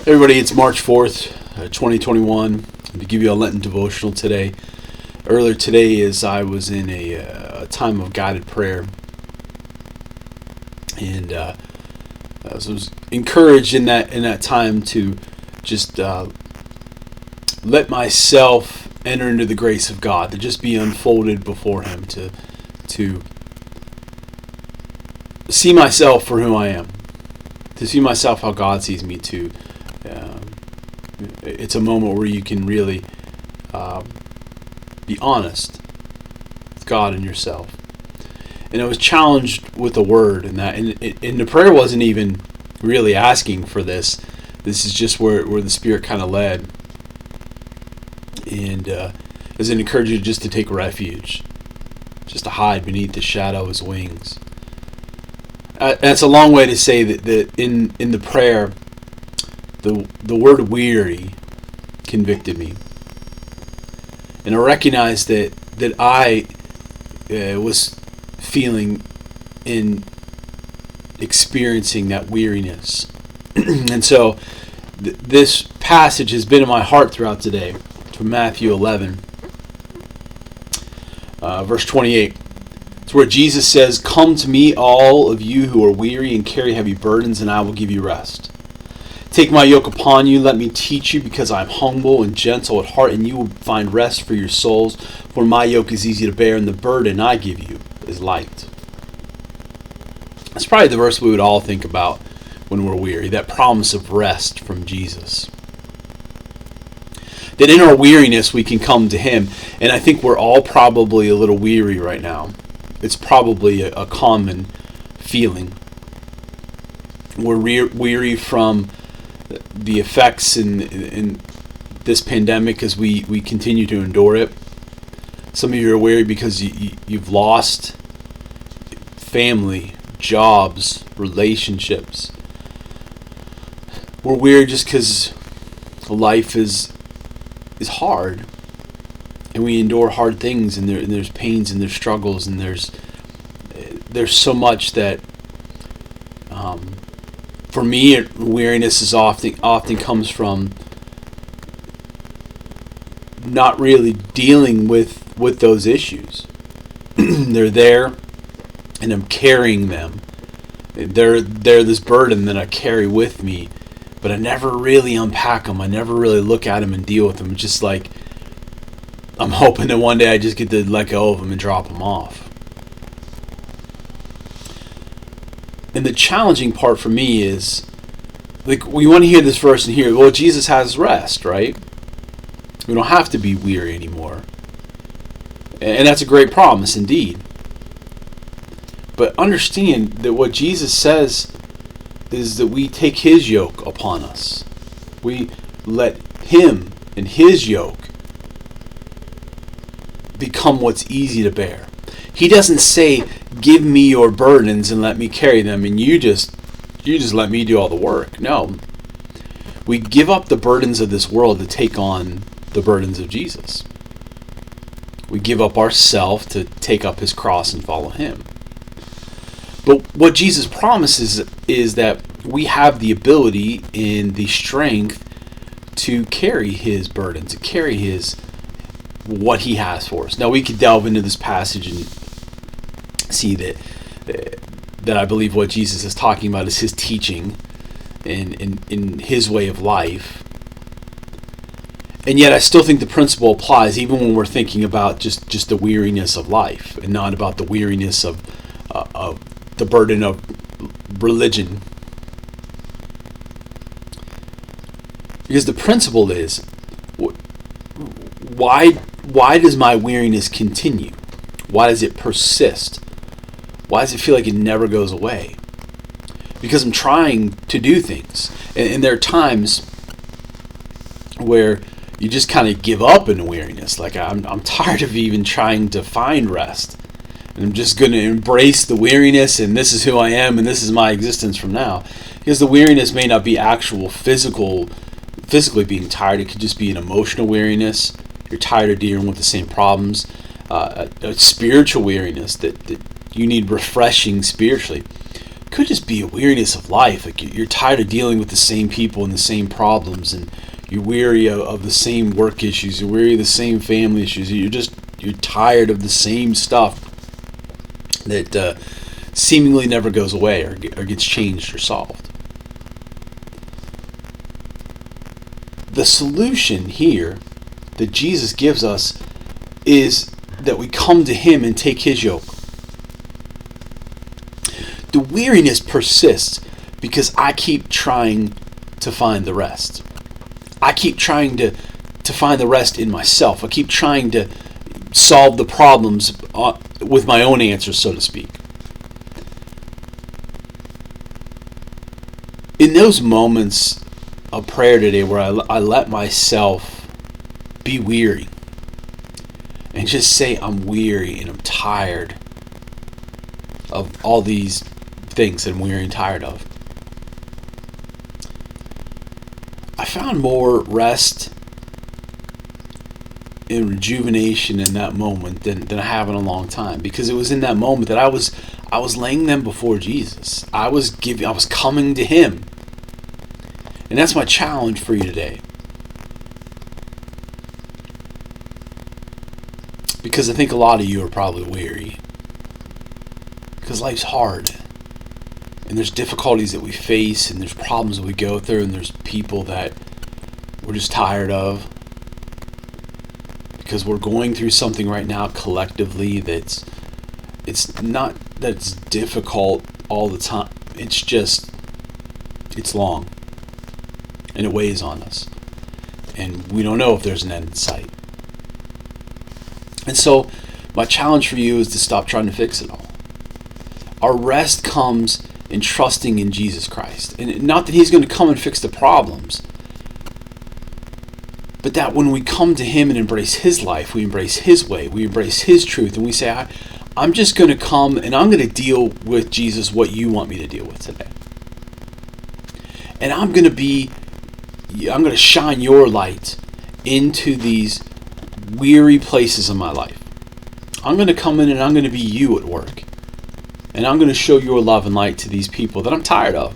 Everybody, it's March 4th, 2021. To give you a Lenten Devotional today. Earlier today, as I was in a time of guided prayer, and I was encouraged in that time to just let myself enter into the grace of God, to just be unfolded before Him, to see myself for who I am, to see myself how God sees me too. It's a moment where you can really be honest with God and yourself. And I was challenged with a word, and the prayer wasn't even really asking for this. This is just where the Spirit kind of led. And as an encouragement just to take refuge, just to hide beneath the shadow of His wings. That's a long way to say that in the prayer, the word weary convicted me. And I recognized that I was feeling and experiencing that weariness. And so this passage has been in my heart throughout today, from Matthew 11, verse 28. It's where Jesus says, "Come to me, all of you who are weary and carry heavy burdens, and I will give you rest. Take my yoke upon you, let me teach you, because I am humble and gentle at heart, and you will find rest for your souls. For my yoke is easy to bear, and the burden I give you is light." That's probably the verse we would all think about when we're weary, that promise of rest from Jesus. That in our weariness we can come to Him, and I think we're all probably a little weary right now. It's probably a common feeling. We're weary from the effects in this pandemic as we continue to endure it. Some of you are weary because you've lost family, jobs, relationships. We're weary just because life is hard, and we endure hard things, and there's pains and there's struggles, and there's so much that for me, weariness is often comes from not really dealing with those issues. They're there, and I'm carrying them. They're this burden that I carry with me, but I never really unpack them. I never really look at them and deal with them. It's just like I'm hoping that one day I just get to let go of them and drop them off. And the challenging part for me is, like, we want to hear this verse and hear, well, Jesus has rest, right? We don't have to be weary anymore. And that's a great promise indeed. But understand that what Jesus says is that we take His yoke upon us. We let Him and His yoke become what's easy to bear. He doesn't say, "Give me your burdens and let me carry them, and you just let me do all the work." No. We give up the burdens of this world to take on the burdens of Jesus. We give up ourself to take up His cross and follow Him. But what Jesus promises is that we have the ability and the strength to carry His burden, to carry what He has for us. Now, we could delve into this passage and see that I believe what Jesus is talking about is His teaching and in His way of life. And yet I still think the principle applies even when we're thinking about just the weariness of life, and not about the weariness of the burden of religion. Because the principle is, why does my weariness continue? Why does it persist? Why does it feel like it never goes away? Because I'm trying to do things. And there are times where you just kind of give up in weariness. Like, I'm tired of even trying to find rest. And I'm just going to embrace the weariness, and this is who I am, and this is my existence from now. Because the weariness may not be actual physically being tired. It could just be an emotional weariness. You're tired of dealing with the same problems. A spiritual weariness that you need refreshing spiritually. could just be a weariness of life. Like you're tired of dealing with the same people and the same problems, and you're weary of the same work issues. You're weary of the same family issues. You're tired of the same stuff that seemingly never goes away or gets changed or solved. The solution here that Jesus gives us is that we come to Him and take His yoke. The weariness persists because I keep trying to find the rest. I keep trying to find the rest in myself. I keep trying to solve the problems with my own answers, so to speak. In those moments of prayer today where I let myself be weary and just say I'm weary and I'm tired of all these things that I'm weary and tired of, I found more rest and rejuvenation in that moment than I have in a long time, because it was in that moment that I was laying them before Jesus. I was coming to Him. And that's my challenge for you today. Because I think a lot of you are probably weary. Because life's hard. And there's difficulties that we face, and there's problems that we go through, and there's people that we're just tired of. Because we're going through something right now collectively it's not that it's difficult all the time. It's long. And it weighs on us. And we don't know if there's an end in sight. And so my challenge for you is to stop trying to fix it all. Our rest comes in trusting in Jesus Christ. And not that He's going to come and fix the problems, but that when we come to Him and embrace His life, we embrace His way, we embrace His truth, and we say, I'm just going to come and I'm going to deal with, Jesus, what you want me to deal with today. And I'm going to shine your light into these weary places in my life. I'm going to come in and I'm going to be you at work. And I'm going to show your love and light to these people that I'm tired of.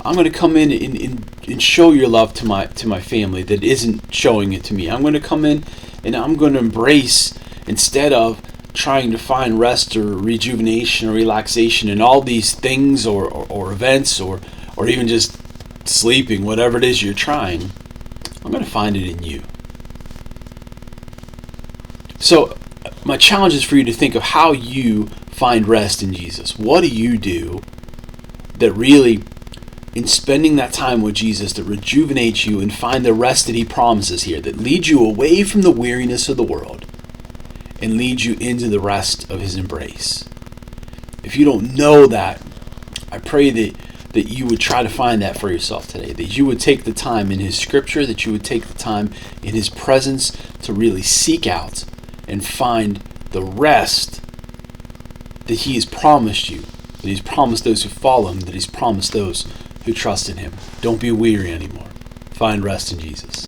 I'm going to come in and show your love to my family that isn't showing it to me. I'm going to come in and I'm going to embrace, instead of trying to find rest or rejuvenation or relaxation in all these things or events or even just sleeping, whatever it is you're trying, I'm going to find it in you. So my challenge is for you to think of how you find rest in Jesus. What do you do that really, in spending that time with Jesus, that rejuvenates you and find the rest that He promises here, that leads you away from the weariness of the world and leads you into the rest of His embrace? If you don't know that, I pray that you would try to find that for yourself today, that you would take the time in His scripture, that you would take the time in His presence to really seek out and find the rest that He has promised you, that He's promised those who follow Him, that He's promised those who trust in Him. Don't be weary anymore. Find rest in Jesus.